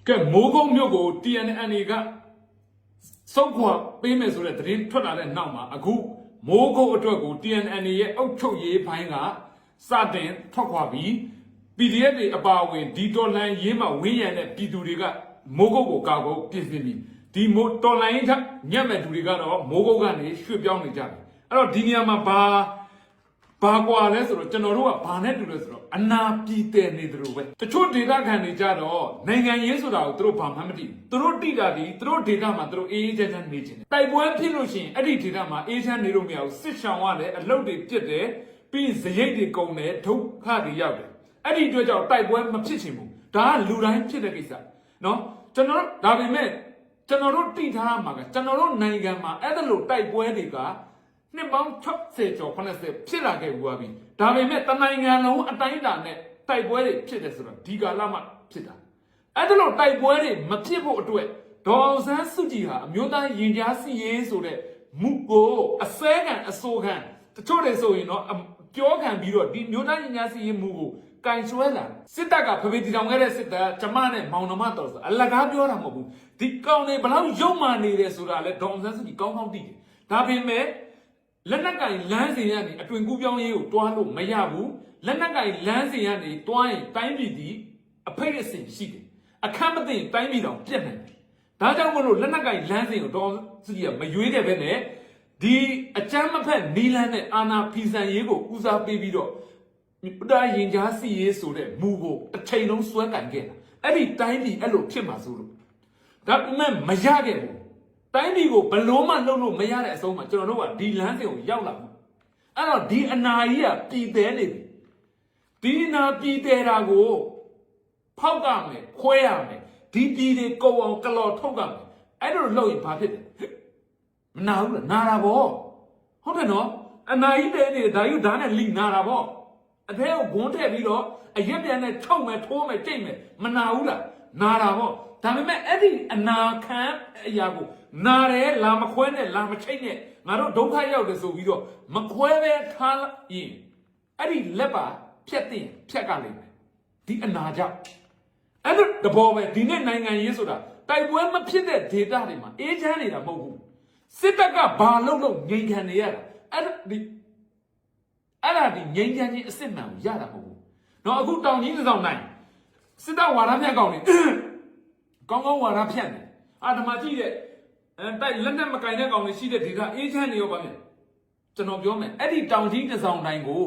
ကဲမိုးကုတ်မြို့ကို TNNA ကစုပ်ခွာပေးမယ်ဆိုတဲ့သတင်းထွက်လာတဲ့နောက်မှာအခုမိုးကုတ်အတွက်ကို TNNA ရဲ့အုပ်ချုပ်ရေးပိုင်းကစတင်ထွက်ခွာပြီး PDF တွေအပါအဝင်ဒီတော်လှန်ရေးမှာဝင်းရံတဲ့ပြည်သူတွေကမိုးကုတ်ကိုကာကွယ်ပြင်ဆင်ပြီးဒီတော်လှန်ရေးညံ့မဲ့သူတွေကတော့မိုးကုတ်ကနေရွှေ့ပြောင်းနေကြတယ်အဲ့တော့ဒီနေရာမှာဘာကွာလဲဆိုတော့ကျွန်တော်တို့ကဘာနဲ့တူလဲဆိုတော့အနာပြည်တယ်နေတယ်လို့ပဲတချို့ဒေတာခံနေကြတော့နိုင်ငံရေးဆိုတာကိုသူတို့ဘာမှမသိဘူးသူတို့တိတာဒီသူတို့ဒေတာမှာသူတို့အေးအေးချမ်းချမ်းနေချင်တယ်တိုက်ပွဲဖြစ်လို့ရှိရင်အဲ့ဒီဒေတာမှာအေးချမ်းနေလို့မရဘူးစစ်ဆောင်ရတယ်အလုတ်တွေပြစ်တယ်ပြီးစရိတ်တွေကုန်တယ်ဒုက္ခတွေရောက်တယ်အဲ့ဒီအတွက်ကြောင့်တိုက်ပွဲမဖြစ်ချင်ဘူးဒါကလူတိုင်းဖြစ်တဲ့ကိစ္စနော်ကျွန်တော်ဒါပေမဲ့ကျွန်တော်တို့တိထားမှာကကျွန်တော်တို့နိုင်ငံမှာအဲ့ဒါလိုတိုက်ပွဲတွေကနှစ်ပေါင်း60ကျော်80ဖြစ်လာခဲ့ဘူးပါပြီဒါပေမဲ့တနိုင်ငံလုံးအတိုင်းအတာနဲ့တိုက်ပွဲတွေဖြစ်တယ်ဆိုတော့ဒီကာလမှဖြစ်တာအဲ့ဒါလိုတိုက်ပွဲတွေမဖြစ်ဖို့အတွက်ဒေါ်ဆန်းစုကြည်ဟာအမျိုးသားရင်ကြားစီရေးဆိုတဲ့မူကိုအစဲခံအစိုးခံတချို့တွေဆိုရင်တော့ပြောခံပြီးတော့ဒီမျိုးသားရင်ကြားစီရေးမူကိုကင်ဆွဲလာစစ်တပ်ကဖဖေတီတောင်ခဲ့တဲ့စစ်တပ်ကျမနဲ့မောင်နှမတော်ဆိုအလကားပြောတာမဟုတ်ဘူးဒီကောင်တွေဘလောက်ရုံမာနေတယ်ဆိုတာလဲဒေါ်ဆန်းစုကြည်ကောင်းကောင်းသိတယ်ဒါပေမဲ့လက်နက်ကင်လမ်းစဉ်ကနေအတွင်ကူးပြောင်းရေးကိုတွားလို့မရဘူးလက်နက်ကင်လမ်းစဉ်ကနေတွားရင်တိုင်းပြည်ဒီအဖိတ်အစင်ရှိတယ်အခမ်းမသိရင်တိုင်းပြည်တော်ပြက်နိုင်တယ်ဒါကြောင့်မလို့လက်နက်ကင်လမ်းစဉ်ကိုတော့စုကြည်ကမရွေးတဲ့ဘဲနဲ့ဒီအကြမ်းမဖက်နီလန်းနဲ့အာနာဖီဆန်ရေးကိုဦးစားပေးပြီးတော့ဥဒါရင်ကြားစီရေးဆိုတဲ့မူကိုအချိန်လုံးစွဲကင်ခဲ့တာအဲ့ဒီတိုင်းပြည်အဲ့လိုဖြစ်မှာဆိုလို့ဒါပေမဲ့မရခဲ့ဘူးတိုင်းပြည်ကိုဘလို့မှလှုပ်လို့မရတဲ့အဆုံးမှာကျွန်တော်တို့ကဒီလမ်းစဉ်ကိုရောက်လာဘူးအဲ့တော့ဒီအနာကြီးကပြည်သေးနေပြီဒီနာပြည်သေးတာကိုဖောက်ကမယ်ခွဲရမယ်ဒီပြည်တွေကုံအောင်ကလော်ထုတ်ကမယ်အဲ့လိုလှုပ်ရင်ဘာဖြစ်လဲမနာဘူးလားနာတာပေါ့ဟုတ်တယ်နော်အနာကြီးတဲနေဒါယူဓာတ်နဲ့လိနာတာပေါ့အထဲကိုဂွန်းထည့်ပြီးတော့အရက်ပြန်နဲ့ချုပ်မယ်ထိုးမယ်ကြိတ်မယ်မနာဘူးလားနာတာပေါ့ဒါပေမဲ့အဲ့ဒီအနာခံအရာကိုနာတယ်လာမခွဲနဲ့လာမချိတ်နဲ့ငါတို့ဒုက္ခရောက်တယ်ဆိုပြီးတော့မခွဲပဲထားရင်အဲ့ဒီလက်ပါဖြတ်သိရင်ဖြတ်ကလိမ့်မယ်ဒီအနာကြောင့်အဲ့လိုတဘောပဲဒီနေ့နိုင်ငံရေးဆိုတာတိုက်ပွဲမဖြစ်တဲ့ဒေတာတွေမှာအေးချမ်းနေတာမဟုတ်ဘူးစစ်တပ်ကဘာလို့ငြိမ်ခံနေရတာအဲ့ဒါဒီငြိမ်ချမ်းခြင်းအစစ်မှန်ကိုရတာမဟုတ်ဘူးတော့အခုတောင်ကြီးတစ်ဆောင်နိုင်စစ်တပ်ဝါဒဖြတ်ကောင်းနေကောင်းကောင်းဝါဒဖြတ်နေအာဓမ္မကြည့်တဲ့တိုက်လက်နဲ့မကင်တဲ့ကောင်တွေရှိတဲ့ဒေတာအေးချမ်းနေရောပါပြန်ကျွန်တော်ပြောမယ်အဲ့ဒီတောင်ကြီးတစ်ဆောင်တိုင်းကို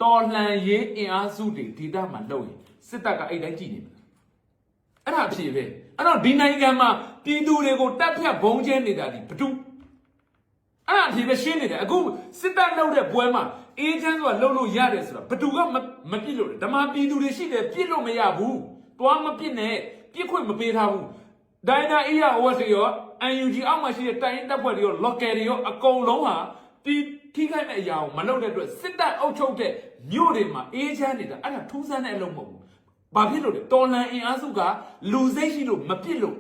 တော်လှန်ရေးအင်အားစုတွေဒေတာမှာလုပ်ရင်စစ်တပ်ကအဲ့တိုင်းကြည့်နေမှာအဲ့ဒါအဖြစ်ပဲအဲ့တော့ဒီနိုင်ငံမှာပြည်သူတွေကိုတပ်ဖြတ်ဘုံကျဲနေတာဒီဘသူအဲ့ဒါအဖြစ်ပဲရှင်းနေတယ်အခုစစ်တပ်လုပ်တဲ့ပွဲမှာအေးချမ်းဆိုတာလုပ်လို့ရတယ်ဆိုတာဘသူကမပြစ်လို့ဓမ္မပြည်သူတွေရှိတယ်ပြစ်လို့မရဘူးတွားမပြစ်နဲ့ပြစ်ခွင့်မပေးထားဘူးဒိုင်နာအေးရဝတ်ရော UNG အောက်မှာရှိတဲ့တိုင်းတပ်ဖွဲ့တွေရော local တွေရောအကုန်လုံးဟာဒီထိခိုက်တဲ့အရာကိုမလုပ်တဲ့အတွက်စစ်တပ်အုပ်ချုပ်တဲ့မြို့တွေမှာအေးချမ်းနေတာအဲ့ဒါထူးဆန်းတဲ့အလုပ်မဟုတ်ဘူးဘာဖြစ်လို့လဲတော်လန်အင်အားစုကလူစိတ်ရှိလို့မပြစ်လို့